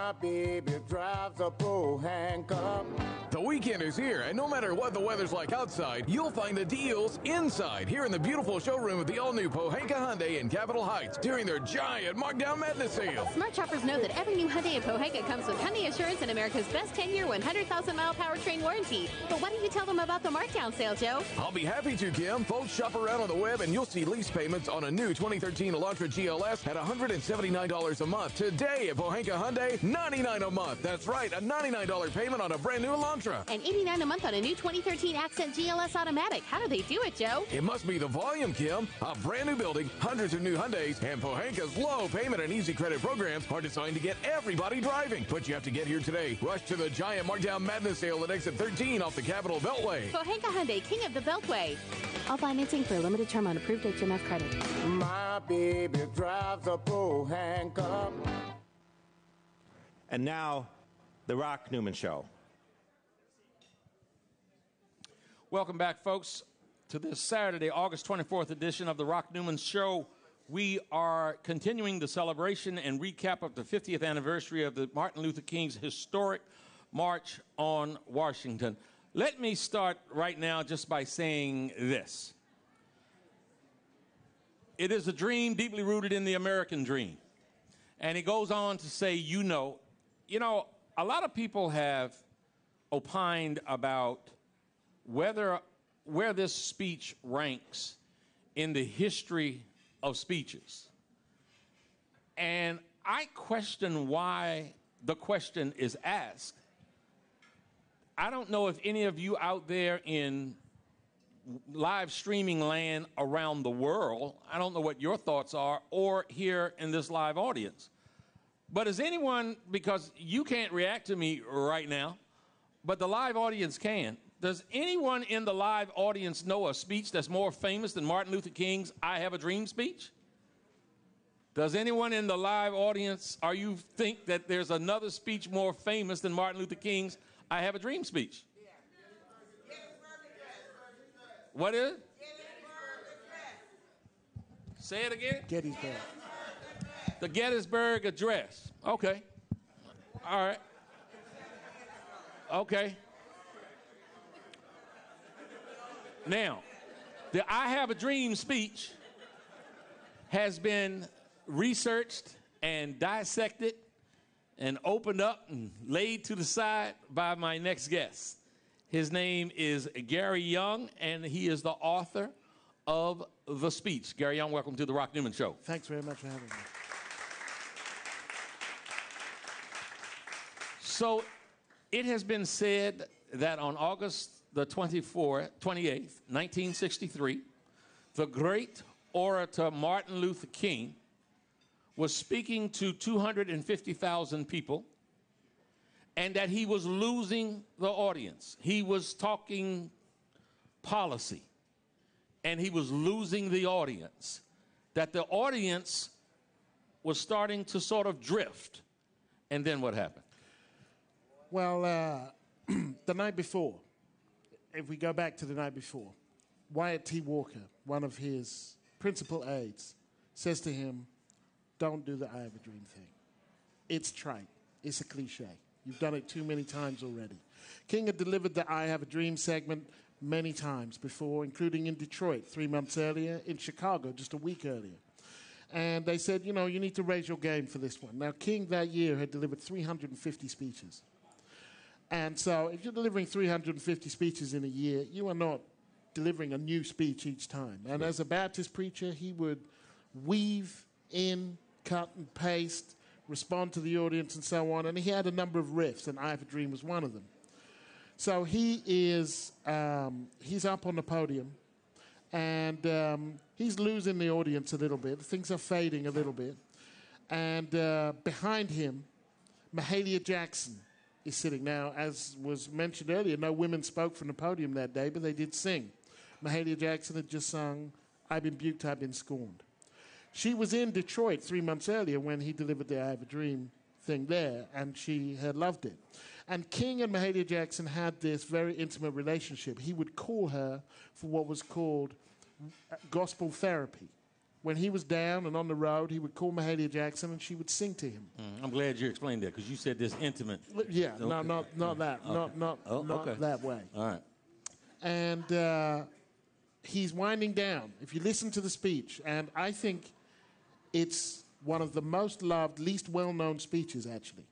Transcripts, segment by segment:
My baby drives a handcuff. The weekend is here, and no matter what the weather's like outside, you'll find the deals inside here in the beautiful showroom of the all-new Pohanka Hyundai in Capitol Heights during their giant Markdown Madness sale. Smart shoppers know that every new Hyundai in Pohanka comes with Hyundai Assurance and America's best 10-year, 100,000-mile powertrain warranty. But why don't you tell them about the Markdown sale, Joe? I'll be happy to, Kim. Folks, shop around on the web, and you'll see lease payments on a new 2013 Elantra GLS at $179 a month. Today at Pohanka Hyundai, $99 a month. That's right, a $99 payment on a brand new Elantra. And $89 a month on a new 2013 Accent GLS Automatic. How do they do it, Joe? It must be the volume, Kim. A brand new building, hundreds of new Hyundais, and Pohanka's low payment and easy credit programs are designed to get everybody driving. But you have to get here today. Rush to the giant Markdown Madness sale at exit 13 off the Capitol Beltway. Pohanka Hyundai, king of the Beltway. All financing for a limited term on approved HMF credit. My baby drives a handcuff. And now, The Rock Newman Show. Welcome back, folks, to this Saturday, August 24th edition of The Rock Newman Show. We are continuing the celebration and recap of the 50th anniversary of the Martin Luther King's historic March on Washington. Let me start right now just by saying this. It is a dream deeply rooted in the American dream. And he goes on to say, you know, a lot of people have opined about where this speech ranks in the history of speeches. And I question why the question is asked. I don't know if any of you out there in live streaming land around the world, I don't know what your thoughts are, or here in this live audience. But is anyone, because you can't react to me right now, but the live audience can, does anyone in the live audience know a speech that's more famous than Martin Luther King's I Have a Dream speech? Does anyone in the live audience, you think that there's another speech more famous than Martin Luther King's I Have a Dream speech? Yeah. What is it? Say it again. Gettysburg. The Gettysburg Address. Okay. All right. Okay. Now, the I Have a Dream speech has been researched and dissected and opened up and laid to the side by my next guest. His name is Gary Younge, and he is the author of the speech. Gary Younge, welcome to the Rock Newman Show. Thanks very much for having me. So it has been said that on August the 28th, 1963, the great orator Martin Luther King was speaking to 250,000 people, and that he was losing the audience. He was talking policy, and he was losing the audience. That the audience was starting to sort of drift. And then what happened? Well, the night before, if we go back to the night before, Wyatt T. Walker, one of his principal aides, says to him, don't do the I Have a Dream thing. It's trite. It's a cliche. You've done it too many times already. King had delivered the I Have a Dream segment many times before, including in Detroit 3 months earlier, in Chicago just a week earlier. And they said, you need to raise your game for this one. Now, King that year had delivered 350 speeches. And so if you're delivering 350 speeches in a year, you are not delivering a new speech each time. And as a Baptist preacher, he would weave in, cut and paste, respond to the audience and so on. And he had a number of riffs, and I Have a Dream was one of them. So he's up on the podium, and he's losing the audience a little bit. Things are fading a little bit. And behind him, Mahalia Jackson is sitting. Now, as was mentioned earlier, no women spoke from the podium that day, but they did sing. Mahalia Jackson had just sung, I've been buked, I've been scorned. She was in Detroit 3 months earlier when he delivered the I Have a Dream thing there, and she had loved it. And King and Mahalia Jackson had this very intimate relationship. He would call her for what was called gospel therapy, when he was down and on the road, he would call Mahalia Jackson and she would sing to him. I'm glad you explained that because you said this intimate. Yeah, Okay. not that. Okay. Not Okay. that way. All right. And he's winding down. If you listen to the speech, and I think it's one of the most loved, least well-known speeches, actually,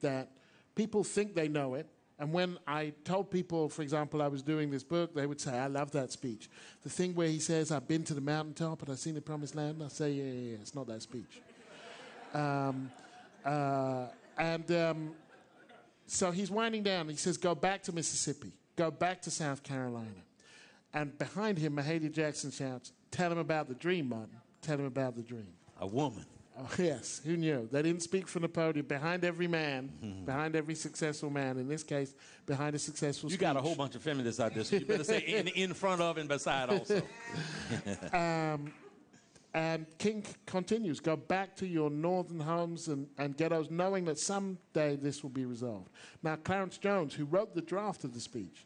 that people think they know it. And when I told people, for example, I was doing this book, they would say, I love that speech. The thing where he says, I've been to the mountaintop and I've seen the promised land, I say, yeah, it's not that speech. So he's winding down. He says, go back to Mississippi. Go back to South Carolina. And behind him, Mahalia Jackson shouts, tell him about the dream, Martin. Tell him about the dream. A woman. Oh, yes, who knew? They didn't speak from the podium. Behind every man, behind every successful man, in this case, behind a successful speech. You got a whole bunch of feminists out there, so you better say in front of and beside also. And King continues, go back to your northern homes and ghettos, knowing that someday this will be resolved. Now, Clarence Jones, who wrote the draft of the speech,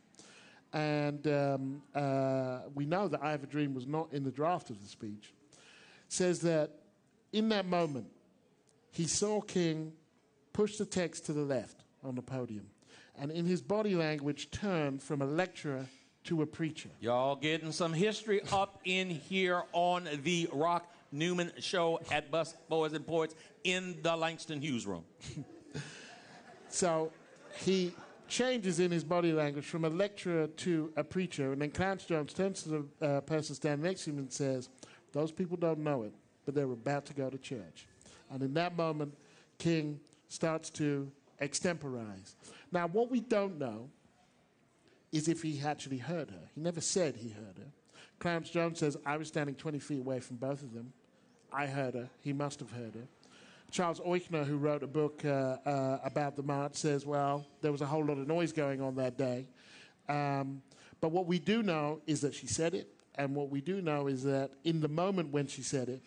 and we know that I Have a Dream was not in the draft of the speech, says that in that moment, he saw King push the text to the left on the podium, and in his body language turned from a lecturer to a preacher. Y'all getting some history up in here on the Rock Newman Show at Busboys and Poets in the Langston Hughes room. So he changes in his body language from a lecturer to a preacher, and then Clarence Jones turns to the person standing next to him and says, those people don't know it, but they're about to go to church. And in that moment, King starts to extemporize. Now, what we don't know is if he actually heard her. He never said he heard her. Clarence Jones says, I was standing 20 feet away from both of them. I heard her. He must have heard her. Charles Euchner, who wrote a book about the march, says, well, there was a whole lot of noise going on that day. But what we do know is that she said it, and what we do know is that in the moment when she said it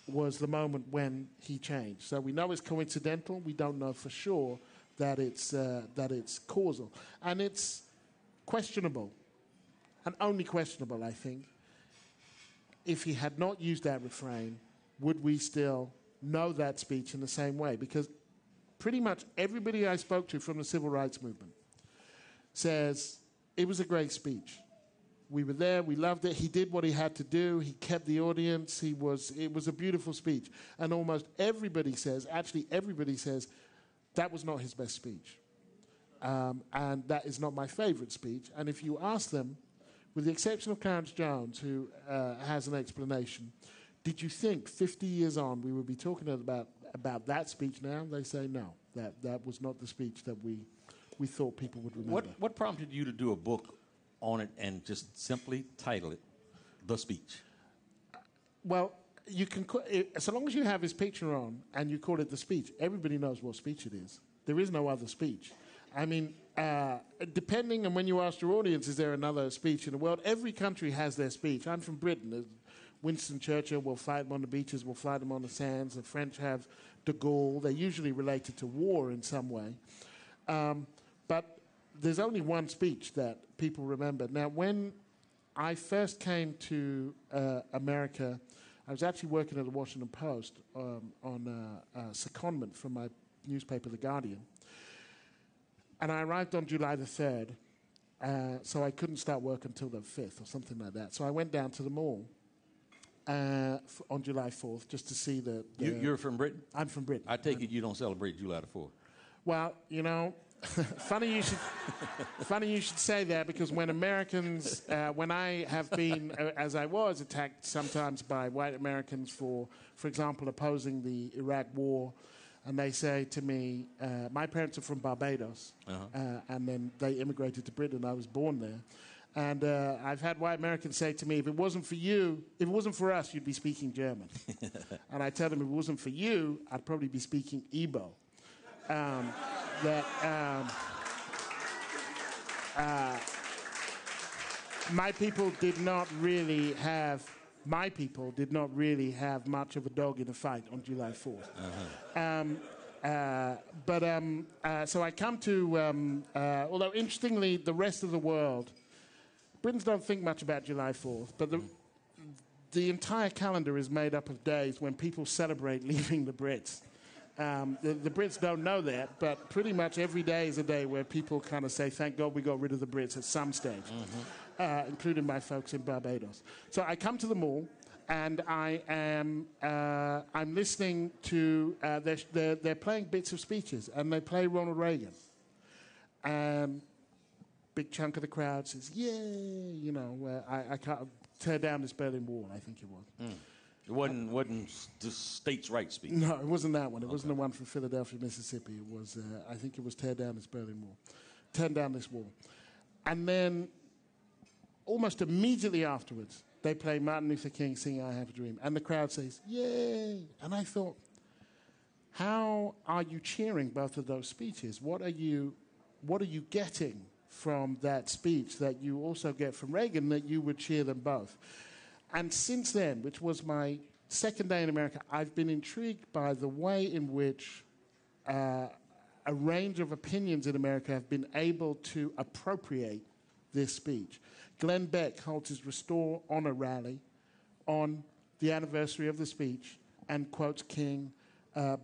was the moment when he changed. So we know it's coincidental. We don't know for sure that it's causal. And it's questionable, and only questionable, I think. If he had not used that refrain, would we still know that speech in the same way? Because pretty much everybody I spoke to from the civil rights movement says it was a great speech. We were there, we loved it, he did what he had to do, he kept the audience, it was a beautiful speech. And almost everybody says, actually everybody says, that was not his best speech. And that is not my favorite speech. And if you ask them, with the exception of Clarence Jones, who has an explanation, did you think 50 years on we would be talking about that speech now? They say no, that was not the speech that we thought people would remember. What prompted you to do a book on it and just simply title it The Speech? Well, you can, so long as you have his picture on and you call it The Speech, everybody knows what speech it is. There is no other speech. I mean, depending on when you ask your audience, is there another speech in the world? Every country has their speech. I'm from Britain. Winston Churchill will fight them on the beaches, will fight them on the sands. The French have de Gaulle. They're usually related to war in some way. But there's only one speech that people remember. Now, when I first came to America, I was actually working at the Washington Post on secondment from my newspaper, The Guardian. And I arrived on July the 3rd, so I couldn't start work until the 5th or something like that. So I went down to the mall on July 4th just to see the... You're from Britain? I'm from Britain. I take it you don't celebrate July the 4th. Well, you know... funny you should say that, because when Americans, when I have been, as I was, attacked sometimes by white Americans for example, opposing the Iraq War, and they say to me, my parents are from Barbados, and then they immigrated to Britain. I was born there. And I've had white Americans say to me, if it wasn't for you, if it wasn't for us, you'd be speaking German. And I tell them, if it wasn't for you, I'd probably be speaking Igbo. My people did not really have much of a dog in the fight on July 4th. So I come to, although interestingly, the rest of the world, Britons don't think much about July 4th, but the entire calendar is made up of days when people celebrate leaving the Brits. The Brits don't know that, but pretty much every day is a day where people kind of say, thank God we got rid of the Brits at some stage, including my folks in Barbados. So I come to the mall, and I'm listening to, they're playing bits of speeches, and they play Ronald Reagan. Big chunk of the crowd says, yay, you know, I can't tear down this Berlin Wall, I think it was. It wasn't the states' rights speech. No, it wasn't that one. It wasn't the one from Philadelphia, Mississippi. It was, I think it was tear down this Berlin Wall. Tear down this wall. And then almost immediately afterwards, they play Martin Luther King singing I Have a Dream. And the crowd says, yay. And I thought, how are you cheering both of those speeches? What are you getting from that speech that you also get from Reagan that you would cheer them both? And since then, which was my second day in America, I've been intrigued by the way in which a range of opinions in America have been able to appropriate this speech. Glenn Beck holds his Restore Honor rally on the anniversary of the speech and quotes King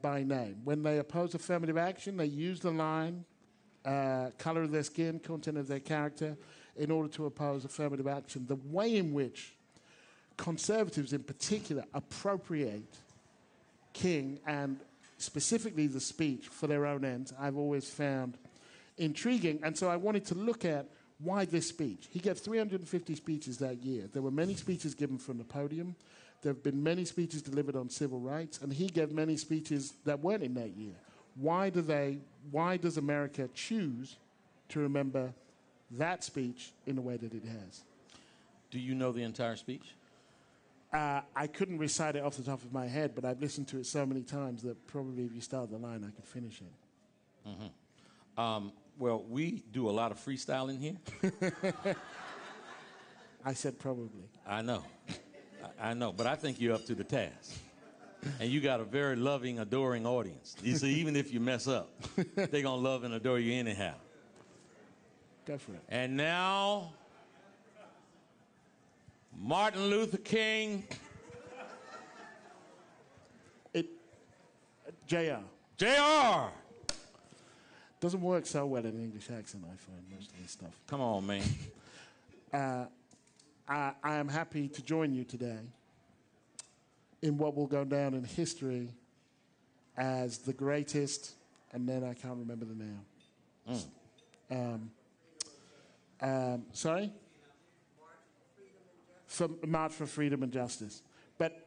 by name. When they oppose affirmative action, they use the line, color of their skin, content of their character, in order to oppose affirmative action. The way in which conservatives in particular appropriate King and specifically the speech for their own ends, I've always found intriguing. And so I wanted to look at why this speech. He gave 350 speeches that year. There were many speeches given from the podium. There have been many speeches delivered on civil rights, and he gave many speeches that weren't in that year. Why does America choose to remember that speech in the way that it has? Do you know the entire speech? I couldn't recite it off the top of my head, but I've listened to it so many times that probably if you start the line, I could finish it. Well, we do a lot of freestyling here. I said probably. I know. I know, but I think you're up to the task. And you got a very loving, adoring audience. You see, even if you mess up, they're going to love and adore you anyhow. Go for it. And now, Martin Luther King. J.R. J.R. Doesn't work so well in an English accent, I find, most of this stuff. Come on, man. I am happy to join you today in what will go down in history as the greatest, and then I can't remember the name. Sorry? March for Freedom and Justice. But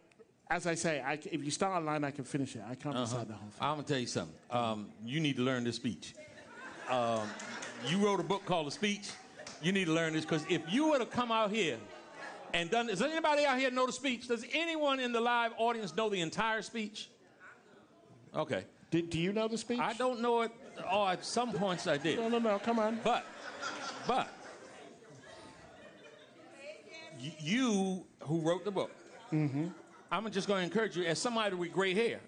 as I say, if you start a line, I can finish it. I can't recite the whole thing. I'm going to tell you something. You need to learn this speech. You wrote a book called The Speech. You need to learn this, because if you were to come out here and done... Does anybody out here know the speech? Does anyone in the live audience know the entire speech? Okay. Do you know the speech? I don't know it. Oh, at some points I did. No, come on. But, you who wrote the book, I'm just going to encourage you, as somebody with gray hair,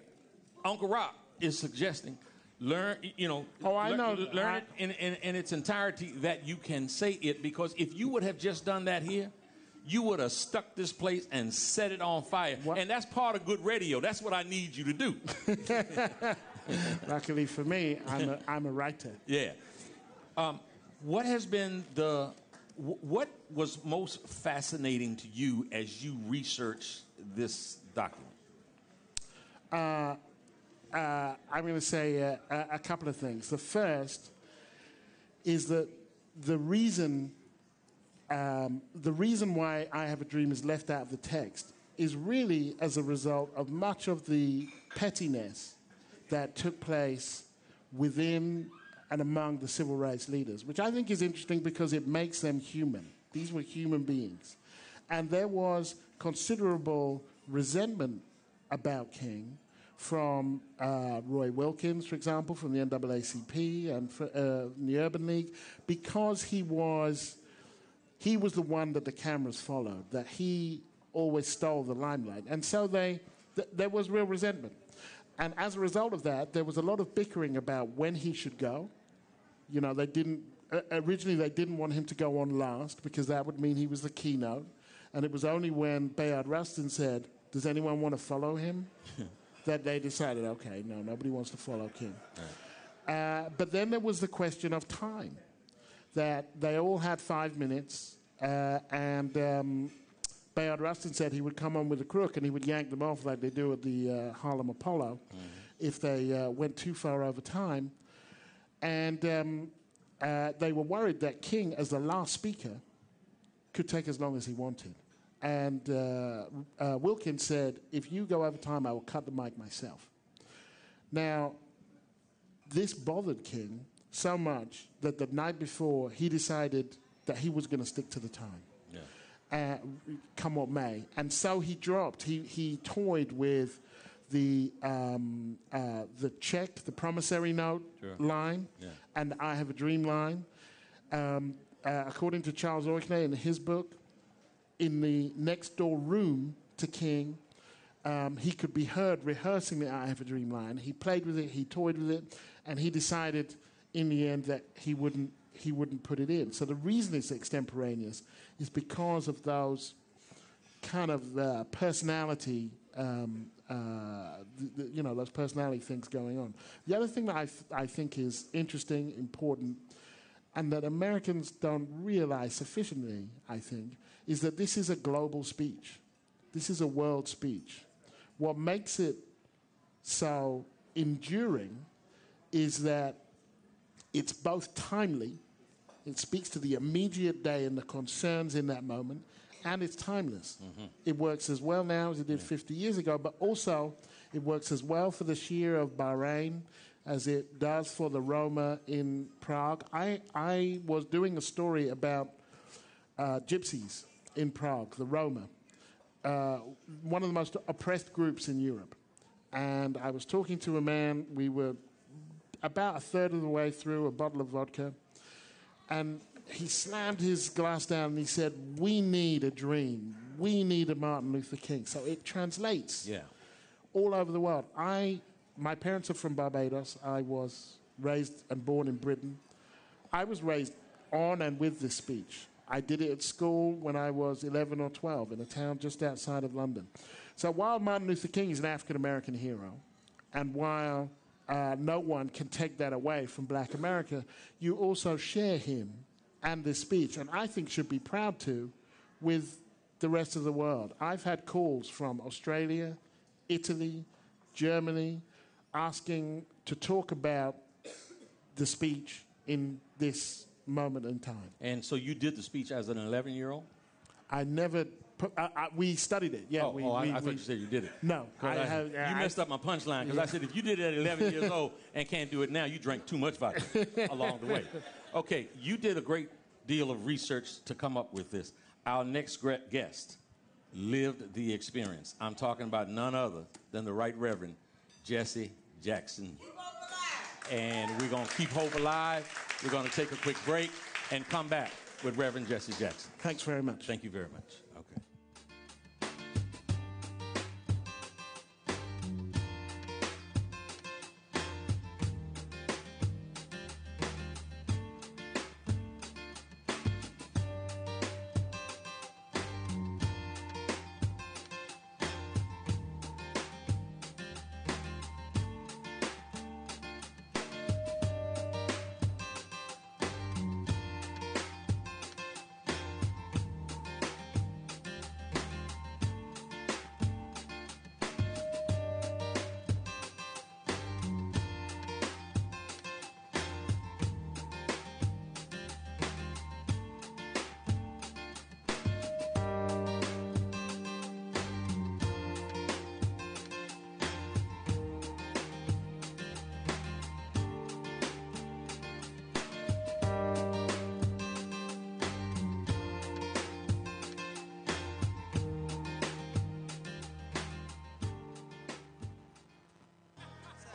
Uncle Rock is suggesting, learn it in its entirety that you can say it, because if you would have just done that here, you would have stuck this place and set it on fire. What? And that's part of good radio. That's what I need you to do. Luckily for me, I'm a writer. Yeah. What has been what was most fascinating to you as you researched this document? I'm going to say a couple of things. The first is that the reason why I Have a Dream is left out of the text is really as a result of much of the pettiness that took place within and among the civil rights leaders, which I think is interesting because it makes them human. These were human beings. And there was considerable resentment about King from Roy Wilkins, for example, from the NAACP and the Urban League, because he was the one that the cameras followed, that he always stole the limelight. And so there was real resentment. And as a result of that, there was a lot of bickering about when he should go. You know, originally they didn't want him to go on last because that would mean he was the keynote. And it was only when Bayard Rustin said, does anyone want to follow him? that they decided, okay, no, nobody wants to follow King. Right. But then there was the question of time, that they all had 5 minutes, and Bayard Rustin said he would come on with a crook and he would yank them off like they do at the Harlem Apollo if they went too far over time. And they were worried that King, as the last speaker, could take as long as he wanted. And Wilkins said, if you go over time, I will cut the mic myself. Now, this bothered King so much that the night before, he decided that he was going to stick to the time. Yeah. Come what may. And so he dropped. He toyed with the check, the promissory note line, and the I Have a Dream line. According to Charles Oichner in his book, in the next door room to King, he could be heard rehearsing the I Have a Dream line. He played with it, he toyed with it, and he decided in the end that he wouldn't put it in. So the reason it's extemporaneous is because of those kind of personality, those personality things going on. The other thing that I think is interesting, important, and that Americans don't realize sufficiently, I think, is that this is a global speech. This is a world speech. What makes it so enduring is that it's both timely, it speaks to the immediate day and the concerns in that moment, and it's timeless. Mm-hmm. It works as well now as it did 50 years ago, but also it works as well for the Shia of Bahrain as it does for the Roma in Prague. I was doing a story about gypsies in Prague, the Roma, one of the most oppressed groups in Europe. And I was talking to a man, we were about a third of the way through a bottle of vodka, and he slammed his glass down and he said, we need a dream. We need a Martin Luther King. So it translates all over the world. My parents are from Barbados. I was raised and born in Britain. I was raised on and with this speech. I did it at school when I was 11 or 12 in a town just outside of London. So while Martin Luther King is an African-American hero, and while no one can take that away from black America, you also share him and this speech, and I think should be proud to, with the rest of the world. I've had calls from Australia, Italy, Germany, asking to talk about the speech in this moment in time. And so you did the speech as an 11-year-old? I never... we studied it, yeah. I thought you said you did it. No. You messed up my punchline, because I said if you did it at 11 years old and can't do it now, you drank too much vodka along the way. Okay, you did a great deal of research to come up with this. Our next guest lived the experience. I'm talking about none other than the Right Reverend Jesse Jackson. And we're going to keep hope alive. We're going to take a quick break and come back with Reverend Jesse Jackson. Thanks very much. Thank you very much. Okay.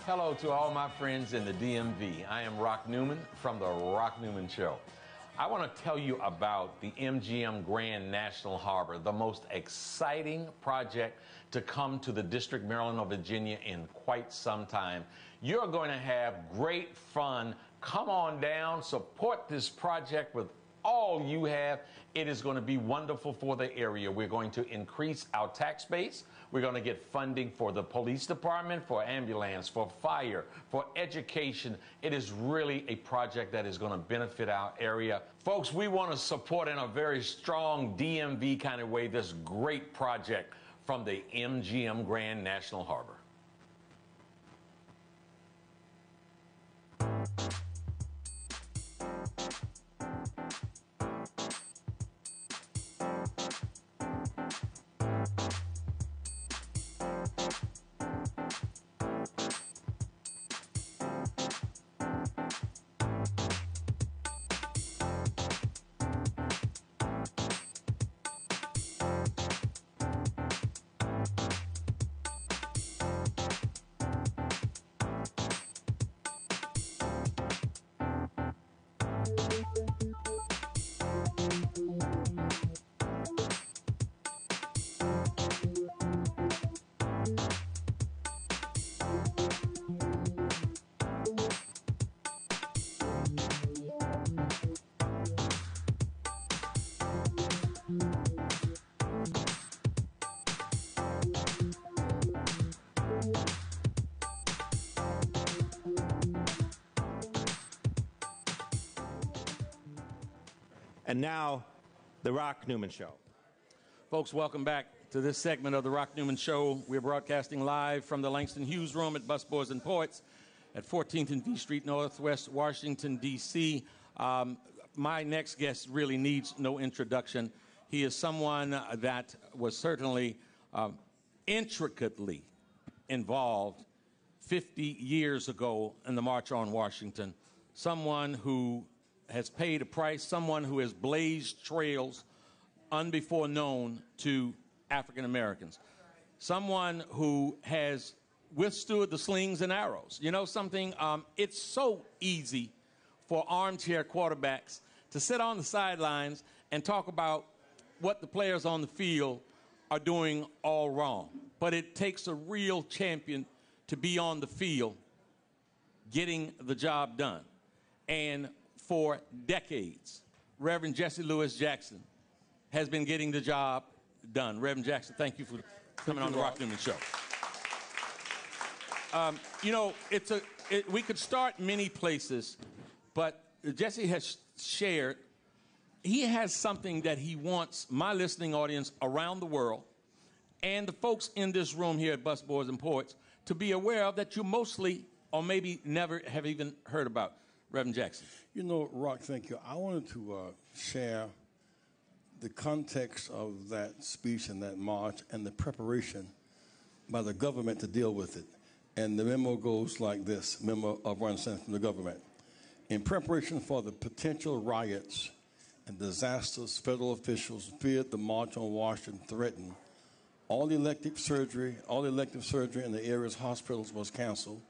Hello to all my friends in the DMV. I am Rock Newman from The Rock Newman Show. I want to tell you about the MGM Grand National Harbor, the most exciting project to come to the District, Maryland, or Virginia in quite some time. You're going to have great fun. Come on down, support this project with all you have. It is going to be wonderful for the area. We're going to increase our tax base. We're going to get funding for the police department, for ambulance, for fire, for education. It is really a project that is going to benefit our area. Folks, we want to support in a very strong DMV kind of way this great project from the MGM Grand National Harbor. And now, The Rock Newman Show. Folks, welcome back to this segment of The Rock Newman Show. We're broadcasting live from the Langston Hughes Room at Busboys and Poets at 14th and V Street, Northwest Washington, D.C. My next guest really needs no introduction. He is someone that was certainly intricately involved 50 years ago in the March on Washington. Someone who has paid a price, someone who has blazed trails unbefore known to African Americans, someone who has withstood the slings and arrows. You know something? It's so easy for armchair quarterbacks to sit on the sidelines and talk about what the players on the field are doing all wrong. But it takes a real champion to be on the field getting the job done. And for decades, Reverend Jesse Lewis Jackson has been getting the job done. Reverend Jackson, thank you for coming on the Rock Newman Show. You know, we could start many places, but Jesse has shared, he has something that he wants my listening audience around the world and the folks in this room here at Busboys and Poets to be aware of that you mostly or maybe never have even heard about. Reverend Jackson. You know, Rock, thank you. I wanted to share the context of that speech and that march and the preparation by the government to deal with it. And the memo goes like this, memo of one sent from the government. In preparation for the potential riots and disasters, federal officials feared the March on Washington threatened. All elective surgery in the area's hospitals was canceled,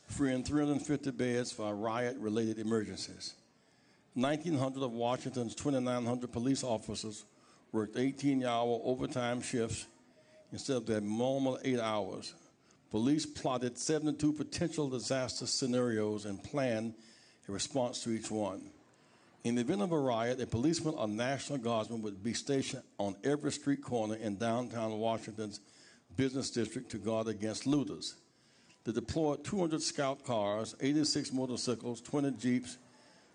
freeing 350 beds for riot-related emergencies. 1,900 of Washington's 2,900 police officers worked 18-hour overtime shifts instead of their normal 8 hours. Police plotted 72 potential disaster scenarios and planned a response to each one. In the event of a riot, a policeman or National Guardsman would be stationed on every street corner in downtown Washington's business district to guard against looters. They deployed 200 scout cars, 86 motorcycles, 20 jeeps,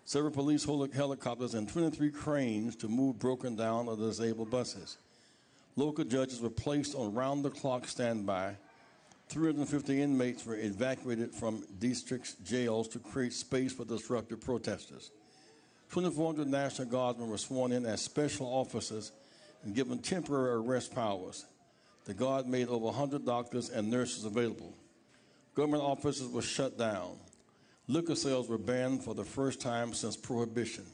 several police helicopters, and 23 cranes to move broken down or disabled buses. Local judges were placed on round-the-clock standby. 350 inmates were evacuated from district jails to create space for disruptive protesters. 2,400 National Guardsmen were sworn in as special officers and given temporary arrest powers. The Guard made over 100 doctors and nurses available. Government offices were shut down. Liquor sales were banned for the first time since Prohibition.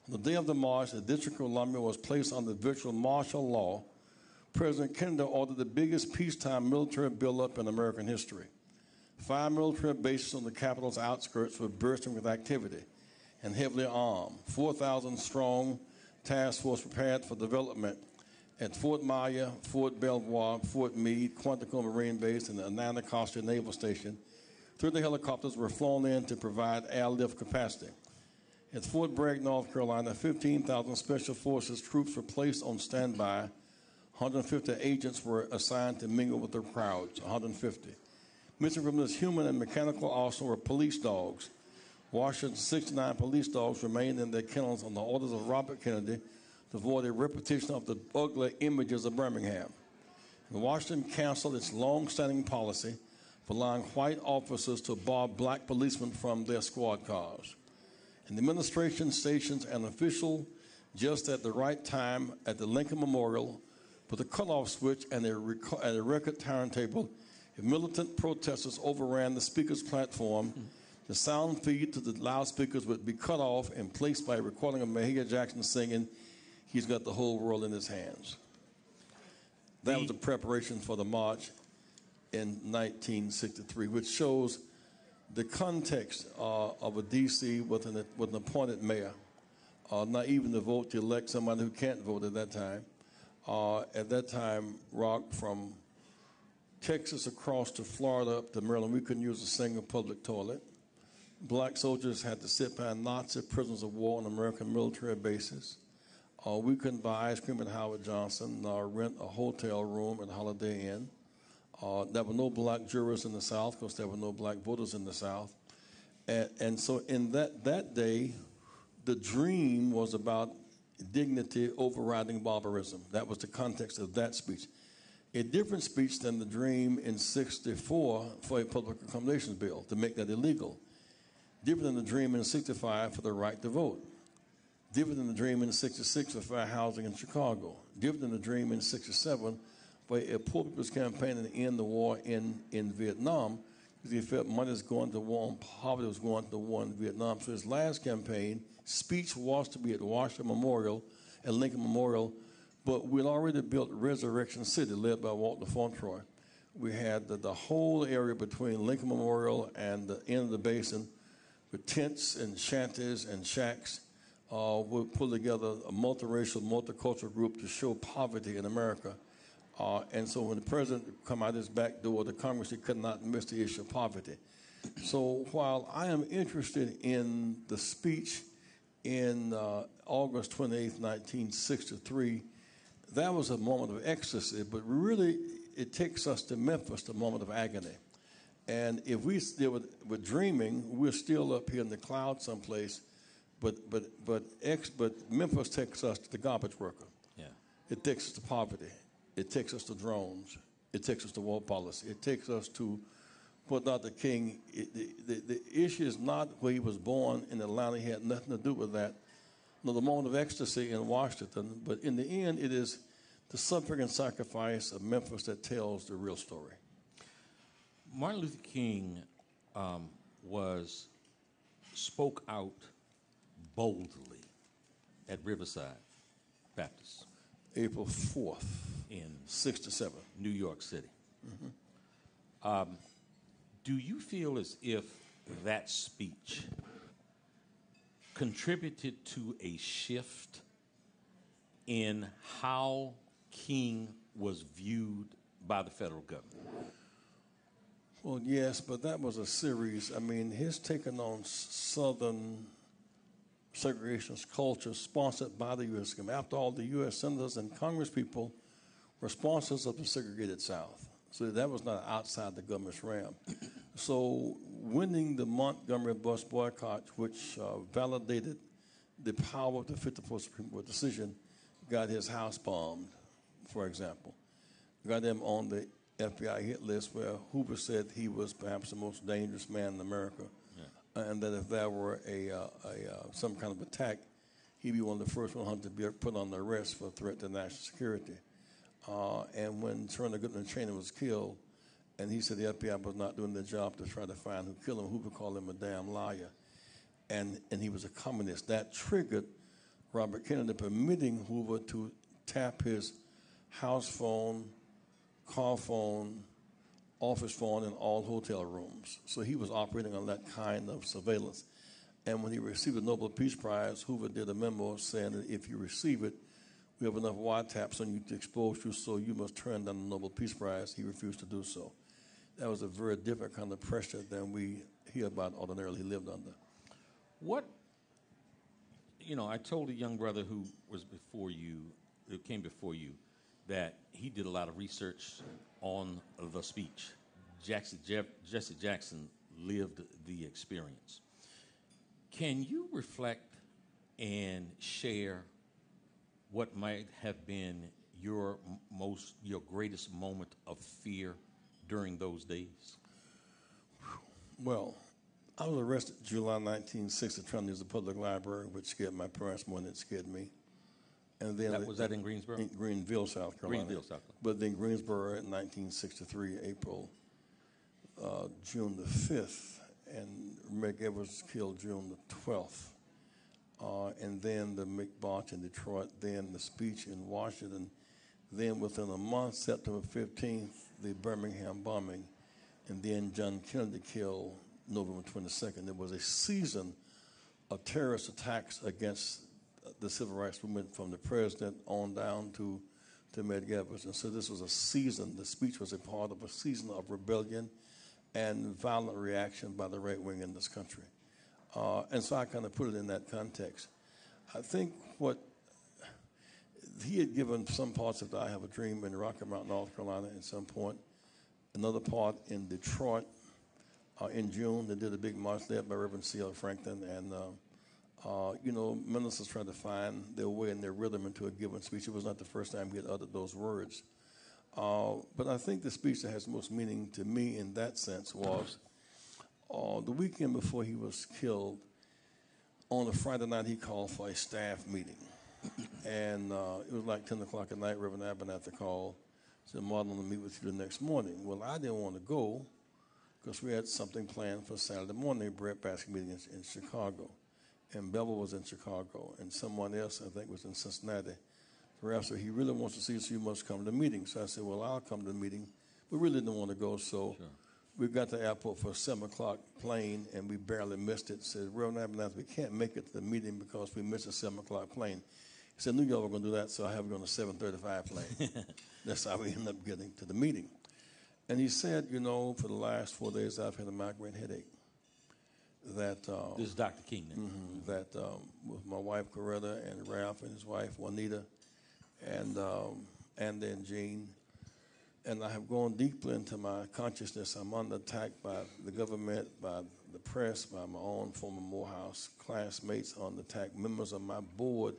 On the day of the march, the District of Columbia was placed under virtual martial law. President Kennedy ordered the biggest peacetime military buildup in American history. 5 military bases on the Capitol's outskirts were bursting with activity and heavily armed. 4,000-strong task force prepared for development at Fort Myer, Fort Belvoir, Fort Meade, Quantico Marine Base, and the Anacostia Naval Station. 30 helicopters were flown in to provide airlift capacity. At Fort Bragg, North Carolina, 15,000 Special Forces troops were placed on standby. 150 agents were assigned to mingle with the crowds, 150. Missing from this human and mechanical arsenal were police dogs. Washington's 69 police dogs remained in their kennels on the orders of Robert Kennedy to avoid a repetition of the ugly images of Birmingham. And Washington canceled its long-standing policy for allowing white officers to bar black policemen from their squad cars. And the administration stations an official just at the right time at the Lincoln Memorial with a cutoff switch and a record turntable. If militant protesters overran the speaker's platform, the sound feed to the loudspeakers would be cut off and placed by a recording of Mahalia Jackson singing, "He's Got the Whole World in His Hands." That was the preparation for the march in 1963, which shows the context of a D.C. with an appointed mayor, not even to vote to elect somebody who can't vote at that time. At that time, Rock, from Texas across to Florida up to Maryland, we couldn't use a single public toilet. Black soldiers had to sit behind Nazi prisoners of war on American military bases. We couldn't buy ice cream at Howard Johnson nor rent a hotel room at Holiday Inn. There were no black jurors in the South because there were no black voters in the South. And so in that day, the dream was about dignity overriding barbarism. That was the context of that speech. A different speech than the dream in 64 for a public accommodations bill to make that illegal. Different than the dream in 65 for the right to vote. Different than the dream in 66 for fair housing in Chicago. Different than the dream in 67 for a poor people's campaign to end the war in Vietnam, because he felt money was going to war and poverty was going to the war in Vietnam. So his last campaign speech was to be at Washington Memorial, at Lincoln Memorial, but we'd already built Resurrection City, led by Walter Fauntroy. We had the whole area between Lincoln Memorial and the end of the basin with tents and shanties and shacks. We put together a multiracial, multicultural group to show poverty in America. And so when the president come out his back door to Congress, he could not miss the issue of poverty. So while I am interested in the speech in August 28, 1963, that was a moment of ecstasy, but really it takes us to Memphis, the moment of agony. And if we still were dreaming, we're still up here in the clouds someplace, but Memphis takes us to the garbage worker. Yeah. It takes us to poverty. It takes us to drones. It takes us to war policy. It takes us to what Dr. King, the issue is not where he was born in Atlanta. He had nothing to do with that. No, the moment of ecstasy in Washington. But in the end, it is the suffering and sacrifice of Memphis that tells the real story. Martin Luther King spoke out boldly at Riverside Baptist. April 4th, in 67, New York City. Do you feel as if that speech contributed to a shift in how King was viewed by the federal government? Well, yes, but that was a series. I mean, his taking on Southern segregationist culture sponsored by the U.S. government. After all, the U.S. senators and congresspeople were sponsors of the segregated South. So that was not outside the government's realm. So winning the Montgomery bus boycott, which validated the power of the 54th Supreme Court decision, got his house bombed, for example. Got him on the FBI hit list where Hoover said he was perhaps the most dangerous man in America. And that if there were some kind of attack, he'd be one of the first 100 to be put on the arrest for a threat to national security. And when Turner Goodman Cheney was killed, and he said the FBI was not doing their job to try to find who killed him, Hoover called him a damn liar. And he was a communist. That triggered Robert Kennedy permitting Hoover to tap his house phone, car phone, office phone in all hotel rooms. So he was operating on that kind of surveillance. And when he received the Nobel Peace Prize, Hoover did a memo saying that if you receive it, we have enough wiretaps on you to expose you, so you must turn down the Nobel Peace Prize. He refused to do so. That was a very different kind of pressure than we hear about ordinarily lived under. What you know, I told a young brother who was before you, who came before you, that he did a lot of research on the speech. Jesse Jackson lived the experience. Can you reflect and share what might have been your greatest moment of fear during those days? Well, I was arrested July 1960 trying to use the public library, which scared my parents more than it scared me. And then Was that in Greensboro? In Greenville, South Carolina. Greenville, South Carolina. But then Greensboro in 1963, June the 5th, and Meg Edwards was killed June the 12th. And then the McBarch in Detroit, then the speech in Washington, then within a month, September 15th, the Birmingham bombing, and then John Kennedy killed November 22nd. There was a season of terrorist attacks against the civil rights movement from the president on down to Medgar Evers. And so this was a season, the speech was a part of a season of rebellion and violent reaction by the right wing in this country. And so I kind of put it in that context. I think what he had given some parts of the I Have a Dream in Rocky Mount, North Carolina at some point, another part in Detroit in June. They did a big march led by Reverend C.L. Franklin, and you know, ministers tried to find their way and their rhythm into a given speech. It was not the first time he had uttered those words. But I think the speech that has most meaning to me in that sense was the weekend before he was killed. On a Friday night, he called for a staff meeting. And it was like 10 o'clock at night. Reverend Abernathy called, said, Martin, I'll meet with you the next morning. Well, I didn't want to go because we had something planned for Saturday morning, a breadbasket meeting in Chicago. And Bevel was in Chicago, and someone else, I think, was in Cincinnati. Perhaps he really wants to see you, so you must come to the meeting. So I said, well, I'll come to the meeting. We really didn't want to go, so we got to the airport for a 7 o'clock plane, and we barely missed it. Said, Reverend Abernathy, we can't make it to the meeting because we missed a 7 o'clock plane. He said, New York, we're going to do that, so I have it on a 7:35 plane. That's how we ended up getting to the meeting. And he said, you know, for the last 4 days, I've had a migraine headache. That this is Dr. King. That with my wife Coretta and Ralph and his wife Juanita, and then Jean, and I have gone deeply into my consciousness. I'm under attack by the government, by the press, by my own former Morehouse classmates on attack. Members of my board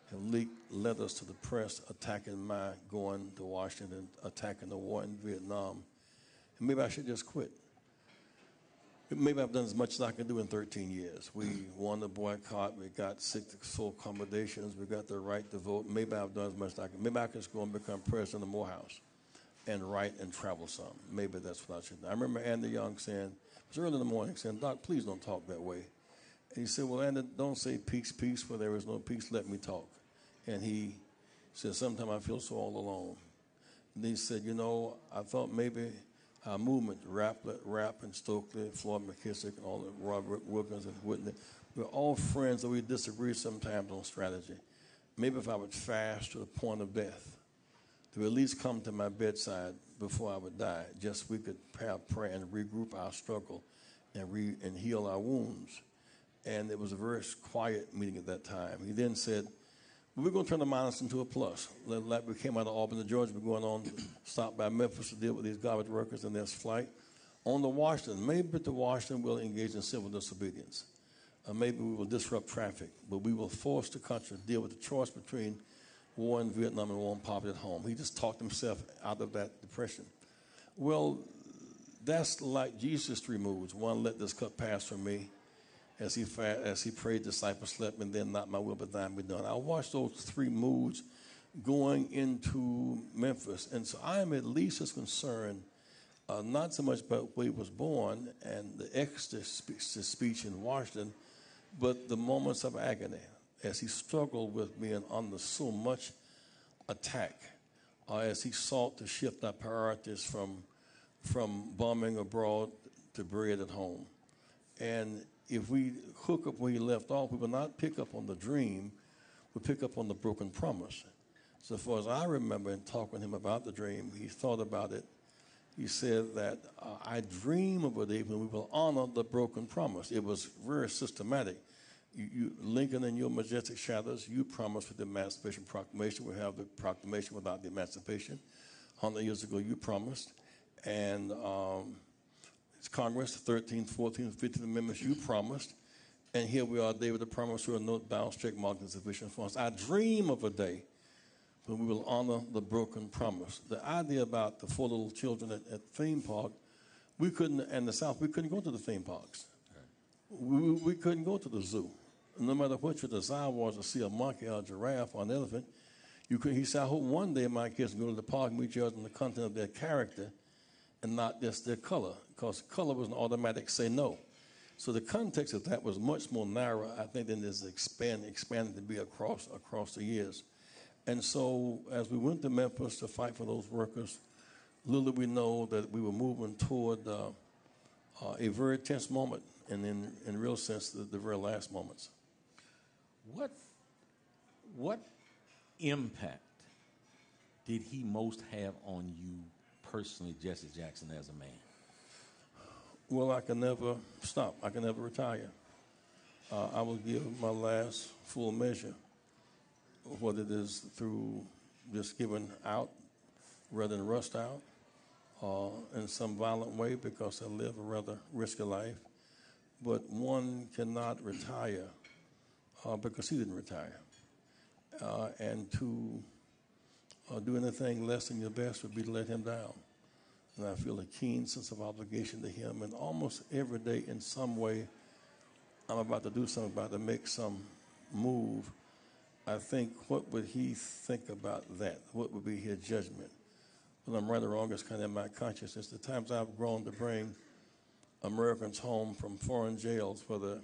have leaked letters to the press attacking my going to Washington, attacking the war in Vietnam. And maybe I should just quit. Maybe I've done as much as I can do in 13 years. We won the boycott. We got 6 full accommodations. We got the right to vote. Maybe I've done as much as I can. Maybe I can just go and become president of Morehouse and write and travel some. Maybe that's what I should do. I remember Andy Younge saying, it was early in the morning, saying, Doc, please don't talk that way. And he said, well, Andy, don't say peace, peace, where there is no peace. Let me talk. And he said, sometimes I feel so all alone. And he said, you know, I thought maybe our movement, Rap and Stokely, Floyd McKissick, and all the Robert Wilkins and Whitney, we're all friends, and we disagree sometimes on strategy. Maybe if I would fast to the point of death, to at least come to my bedside before I would die, just we could have prayer and regroup our struggle and heal our wounds. And it was a very quiet meeting at that time. He then said, we're going to turn the minus into a plus. Like we came out of Albany, Georgia, we're going on to stop by Memphis to deal with these garbage workers and their flight. On to Washington, maybe to Washington we'll engage in civil disobedience. Maybe we will disrupt traffic, but we will force the country to deal with the choice between war in Vietnam and war and poverty at home. He just talked himself out of that depression. Well, that's like Jesus' 3 moves. One, let this cup pass from me. As he prayed, the disciples slept, and then not my will but thine be done. I watched those 3 moods going into Memphis, and so I am at least as concerned, not so much about where he was born and the Exodus speech in Washington, but the moments of agony as he struggled with being under so much attack, as he sought to shift our priorities from bombing abroad to bread at home. And if we hook up where he left off, we will not pick up on the dream, we'll pick up on the broken promise. So far as I remember in talking to him about the dream, he thought about it. He said that I dream of a day when we will honor the broken promise. It was very systematic. Lincoln, in your majestic shadows, you promised with the Emancipation Proclamation. We have the proclamation without the emancipation. 100 years ago, you promised. And it's Congress, the 13th, 14th, 15th Amendments, you promised. And here we are, David, the promise will note bound, strict, marked, and sufficient funds. I dream of a day when we will honor the broken promise. The idea about the 4 little children at the theme park, we couldn't, in the South, we couldn't go to the theme parks. We couldn't go to the zoo. No matter what your desire was to see a monkey or a giraffe or an elephant, he said, I hope one day my kids can go to the park and we judge on the content of their character and not just their color, because color was an automatic say no. So the context of that was much more narrow, I think, than this expanded to be across the years. And so as we went to Memphis to fight for those workers, little did we know that we were moving toward a very tense moment, and in real sense, the very last moments. What impact did he most have on you personally, Jesse Jackson, as a man? Well, I can never stop. I can never retire. I will give my last full measure, whether it is through just giving out rather than rust out, in some violent way because I live a rather risky life. But one cannot retire because he didn't retire. And to do anything less than your best would be to let him down. And I feel a keen sense of obligation to him. And almost every day, in some way, I'm about to do something, about to make some move. I think, what would he think about that? What would be his judgment? Whether I'm right or wrong, it's kind of in my consciousness. The times I've grown to bring Americans home from foreign jails, whether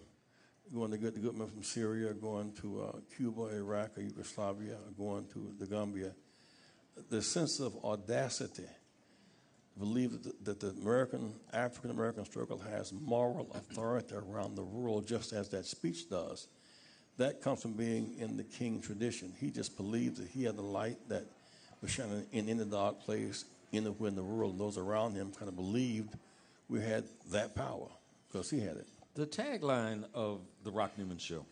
going to get the good men from Syria, going to Cuba, Iraq, or Yugoslavia, or going to the Gambia, the sense of audacity, believe that the African-American struggle has moral authority around the world, just as that speech does. That comes from being in the King tradition. He just believed that he had the light that was shining in the dark place, anywhere in the world. And those around him kind of believed we had that power because he had it. The tagline of the Rock Newman Show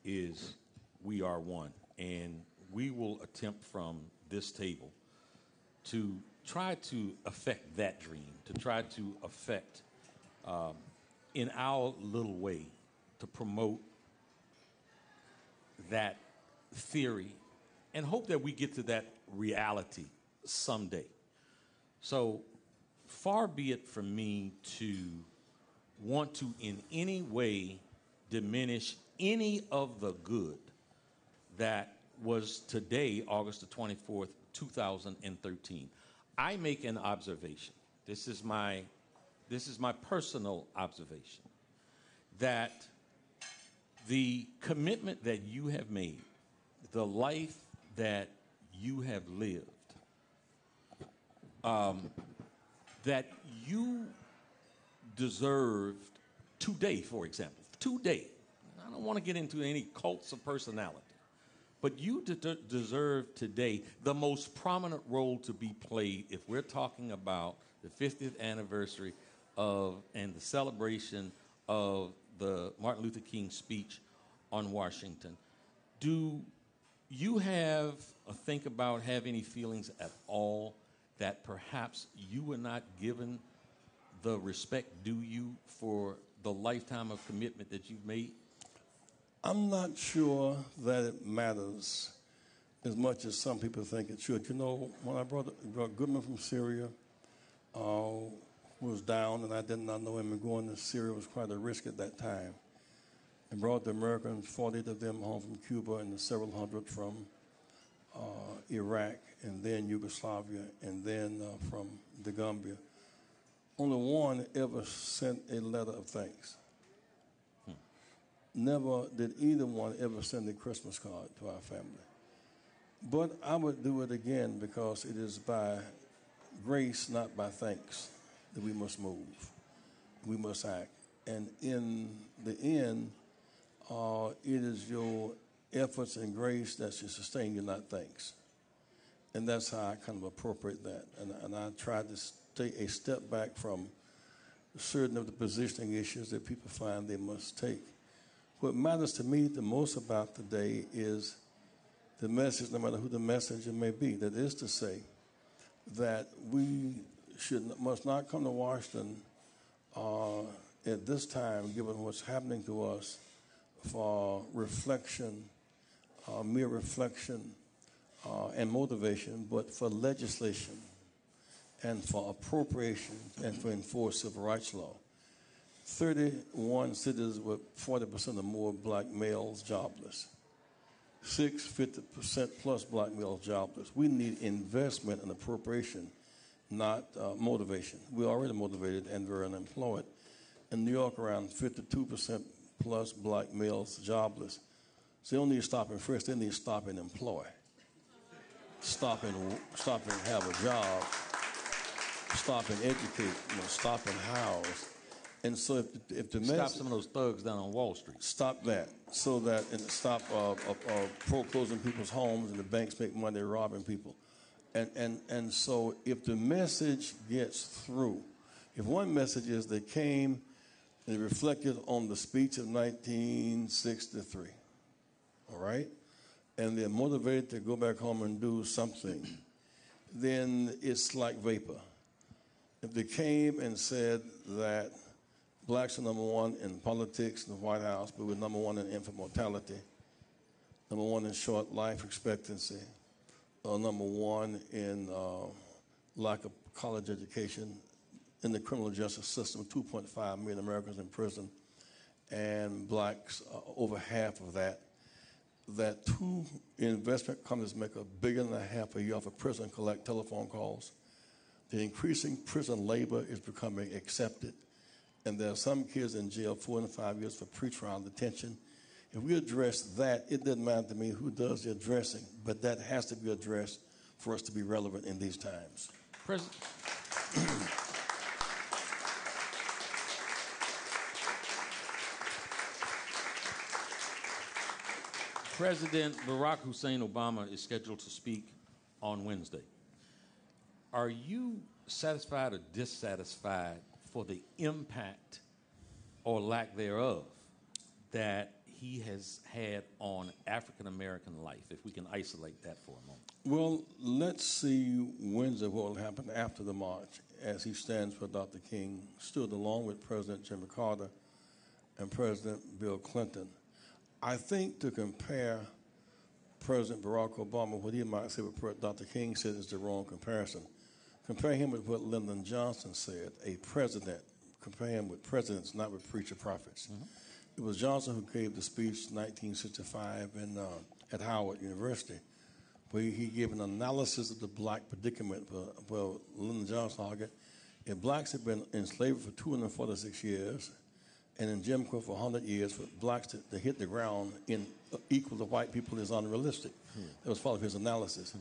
is "We Are One," and we will attempt from this table to try to affect that dream, to try to affect, in our little way, to promote that theory and hope that we get to that reality someday. So far be it from me to want to in any way diminish any of the good that was today, August the 24th, 2013. I make an observation. This is my personal observation, that the commitment that you have made, the life that you have lived, that you deserved today, for example, today. I don't want to get into any cults of personality, but you deserve today the most prominent role to be played if we're talking about the 50th anniversary of and the celebration of the Martin Luther King speech on Washington. Do you have any feelings at all that perhaps you were not given the respect due you for the lifetime of commitment that you've made? I'm not sure that it matters as much as some people think it should. You know, when I brought Goodman from Syria, who was down, and I did not know him, and going to Syria was quite a risk at that time. And brought the Americans, 40 of them home from Cuba and several hundred from Iraq, and then Yugoslavia, and then from the Gambia. Only one ever sent a letter of thanks. Never did either one ever send a Christmas card to our family. But I would do it again because it is by grace, not by thanks, that we must move. We must act. And in the end, it is your efforts and grace that should sustain you, not thanks. And that's how I kind of appropriate that. And I try to take a step back from certain of the positioning issues that people find they must take What matters to me the most about the day is the message, no matter who the messenger may be. That is to say, that we must not come to Washington at this time, given what's happening to us, for reflection, mere reflection and motivation, but for legislation and for appropriation and for enforced civil rights law. 31 cities with 40% or more black males jobless. 50% plus black males jobless. We need investment and appropriation, not motivation. We're already motivated and very unemployed. In New York, around 52% plus black males jobless. So they don't need to stop and frisk, they need to stop and employ. Stop and have a job. Stop and educate, stop and house. And so if the stop some of those thugs down on Wall Street. Stop that, so that and stop foreclosing people's homes and the banks make money robbing people. And so if the message gets through, if one message is they came and they reflected on the speech of 1963, all right, and they're motivated to go back home and do something, then it's like vapor. If they came and said that blacks are number one in politics in the White House, but we're number one in infant mortality, number one in short life expectancy, number one in lack of college education, in the criminal justice system, 2.5 million Americans in prison, and blacks over half of that. That two investment companies make $1.5 billion a year off of prison collect telephone calls. The increasing prison labor is becoming accepted. And there are some kids in jail 4 and 5 years for pretrial detention. If we address that, it doesn't matter to me who does the addressing, but that has to be addressed for us to be relevant in these times. President Barack Hussein Obama is scheduled to speak on Wednesday. Are you satisfied or dissatisfied for the impact or lack thereof that he has had on African-American life, if we can isolate that for a moment? Well, let's see Wednesday what will happen after the march as he stands for Dr. King, stood along with President Jimmy Carter and President Bill Clinton. I think to compare President Barack Obama, what he might say what Dr. King said is the wrong comparison. Compare him with what Lyndon Johnson said, a president. Compare him with presidents, not with preacher prophets. Mm-hmm. It was Johnson who gave the speech in 1965 at Howard University, where he gave an analysis of the black predicament. Well, Lyndon Johnson argued, if blacks had been enslaved for 246 years, and in Jim Crow for 100 years, for blacks to hit the ground in equal to white people is unrealistic. That was part of his analysis.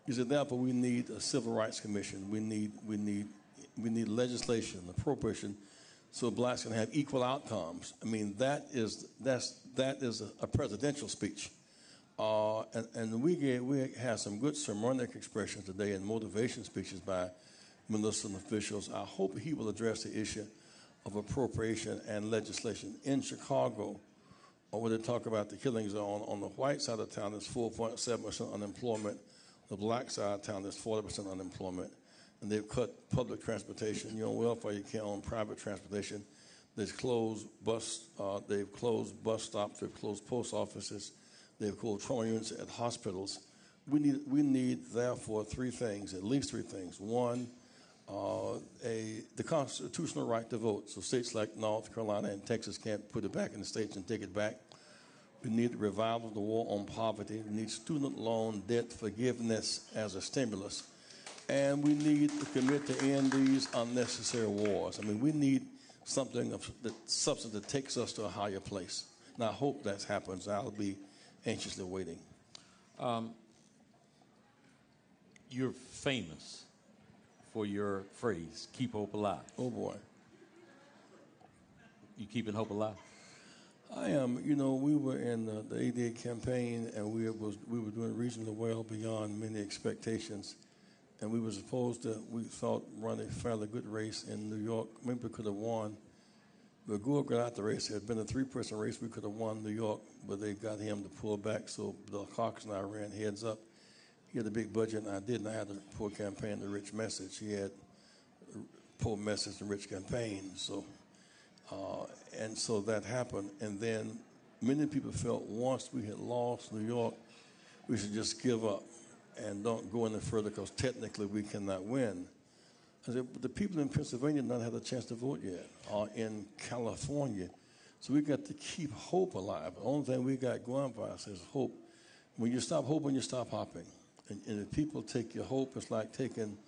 He said, therefore, we need a civil rights commission. We need legislation, appropriation, so blacks can have equal outcomes. I mean, that is a presidential speech. And we had some good sermonic expressions today and motivation speeches by ministers and officials. I hope he will address the issue of appropriation and legislation. In Chicago, where they talk about the killing zone, on the white side of town, there's 4.7% unemployment. The black side of town, there's 40% unemployment. And they've cut public transportation. You're on welfare, you can't own private transportation. They've closed bus stops, they've closed post offices, they've closed trauma units at hospitals. We need, therefore, three things, at least three things. One, the constitutional right to vote. So states like North Carolina and Texas can't put it back in the states and take it back. We need the revival of the war on poverty. We need student loan debt forgiveness as a stimulus. And we need to commit to end these unnecessary wars. I mean, we need something of the substance that takes us to a higher place. And I hope that happens. I'll be anxiously waiting. You're famous for your phrase, keep hope alive. Oh, boy. You keeping hope alive? I am. You know, we were in the ADA campaign, and we were doing reasonably well beyond many expectations. And we were supposed to, we thought, run a fairly good race in New York. Maybe we could have won. But Gore got out the race. It had been a three-person race. We could have won New York, but they got him to pull back. So Bill Hawkins and I ran heads up. He had a big budget, and I didn't. I had a poor campaign, the rich message. He had a poor message, the rich campaign. So, and so that happened. And then many people felt once we had lost New York, we should just give up and don't go any further because technically we cannot win. I said, but the people in Pennsylvania not had a chance to vote yet, or in California. So we got to keep hope alive. The only thing we got going for us is hope. When you stop hoping, you stop hopping. And if people take your hope, it's like taking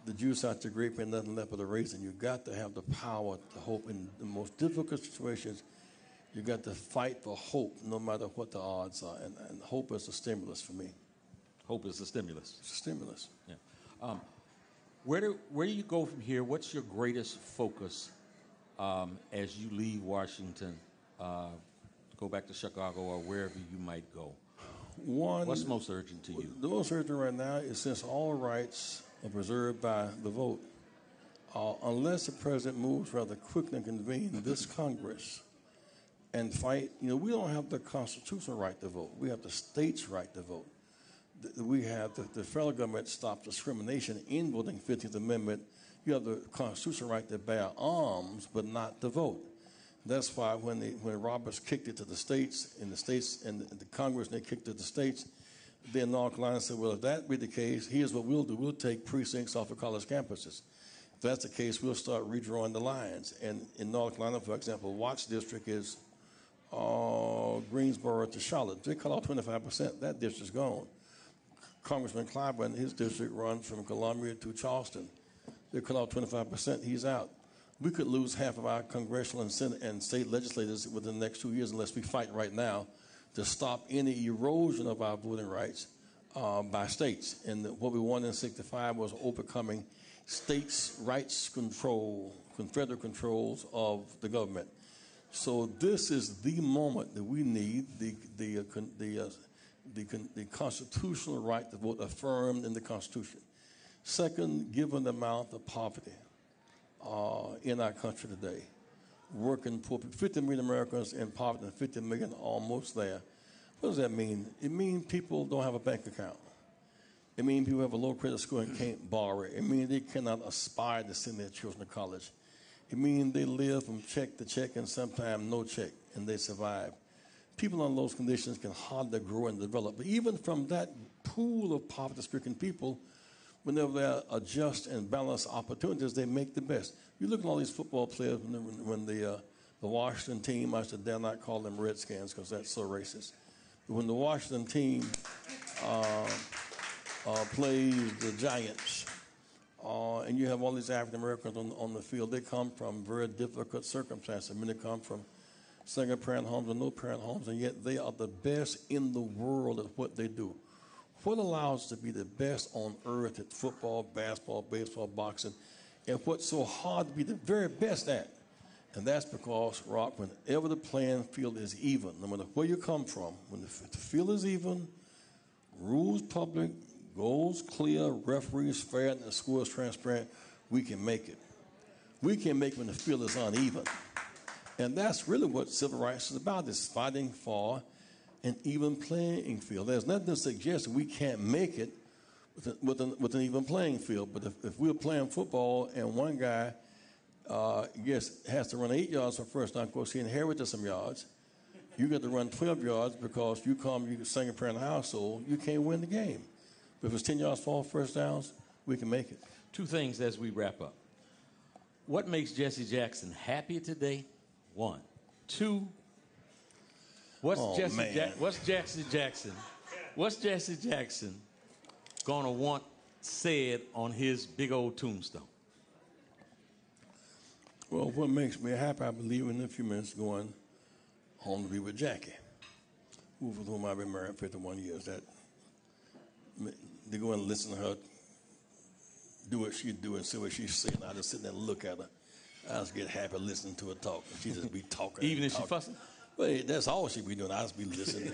the juice out your grape and nothing left but a raisin. You got to have the power to hope. In the most difficult situations, you got to fight for hope no matter what the odds are. And hope is a stimulus for me. Hope is a stimulus. It's a stimulus. Yeah. Where do you go from here? What's your greatest focus as you leave Washington, go back to Chicago or wherever you might go? What's most urgent to you? The most urgent right now is since all rights are preserved by the vote, unless the president moves rather quickly and convene this Congress and fight, we don't have the constitutional right to vote. We have the state's right to vote. We have the federal government stops discrimination in voting 15th Amendment. You have the constitutional right to bear arms, but not to vote. That's why when Roberts kicked it to the states and the Congress, and they kicked it to the states, then North Carolina said, well, if that be the case, here's what we'll do. We'll take precincts off of college campuses. If that's the case, we'll start redrawing the lines. And in North Carolina, for example, Watts district is Greensboro to Charlotte. They cut off 25%. That district's gone. Congressman Clyburn, his district runs from Columbia to Charleston. They cut off 25%. He's out. We could lose half of our congressional and Senate and state legislators within the next 2 years unless we fight right now to stop any erosion of our voting rights by states. And what we wanted in 65 was overcoming states' rights control, federal controls of the government. So this is the moment that we need the constitutional right to vote affirmed in the Constitution. Second, given the amount of poverty in our country today, working poor people, 50 million Americans in poverty and 50 million almost there. What does that mean? It means people don't have a bank account. It means people have a low credit score and can't borrow. It means they cannot aspire to send their children to college. It means they live from check to check and sometimes no check, and they survive. People in those conditions can hardly grow and develop. But even from that pool of poverty-stricken people, whenever there are just and balanced opportunities, they make the best. You look at all these football players when the Washington team, I should dare not call them Redskins because that's so racist. But when the Washington team plays the Giants, and you have all these African Americans on the field, they come from very difficult circumstances. Many come from single-parent homes or no-parent homes, and yet they are the best in the world at what they do. What allows us to be the best on earth at football, basketball, baseball, boxing, and what's so hard to be the very best at? And that's because, Rock, whenever the playing field is even, no matter where you come from, when the field is even, rules public, goals clear, referees fair, and the score is transparent, we can make it. We can make it when the field is uneven. And that's really what civil rights is about, is fighting for an even playing field. There's nothing to suggest that we can't make it with an even playing field. But if we're playing football and one guy has to run 8 yards for first down, of course, he inherited some yards. You got to run 12 yards because you single parent household, you can't win the game. But if it's 10 yards for first downs, we can make it. Two things as we wrap up. What makes Jesse Jackson happy today? 1. 2, what's Jesse Jackson gonna want said on his big old tombstone? Well, what makes me happy, I believe, in a few minutes going home to be with Jackie, with whom I've been married 51 years. That they go and listen to her do what she do and say what she's saying. I just sit there and look at her. I just get happy listening to her talk. She just be talking. Even if she fussing? Well, that's all she be doing. I just be listening.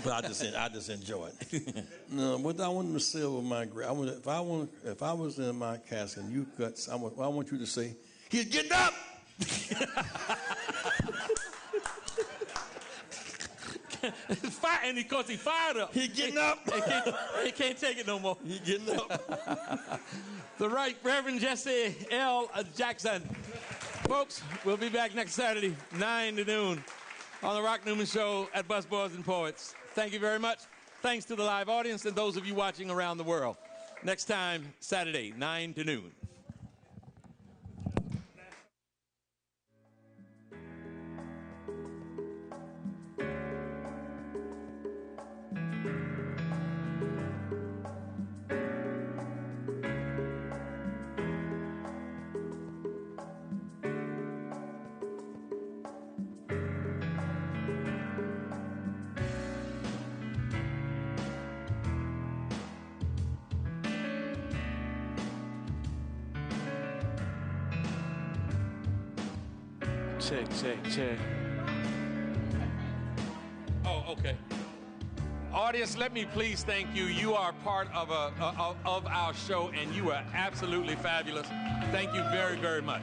But I just enjoy it. No, what I want to say with my if I was in my casket and you guts, I want you to say, he's getting up. And because he fired up. He getting up. He can't take it no more. He getting up. The Right Reverend Jesse L. Jackson. Folks, we'll be back next Saturday, 9 to noon, on the Rock Newman Show at Busboys and Poets. Thank you very much. Thanks to the live audience and those of you watching around the world. Next time, Saturday, 9 to noon. Check. Oh, okay. Audience, let me please thank you. You are part of our show, and you are absolutely fabulous. Thank you very, very much.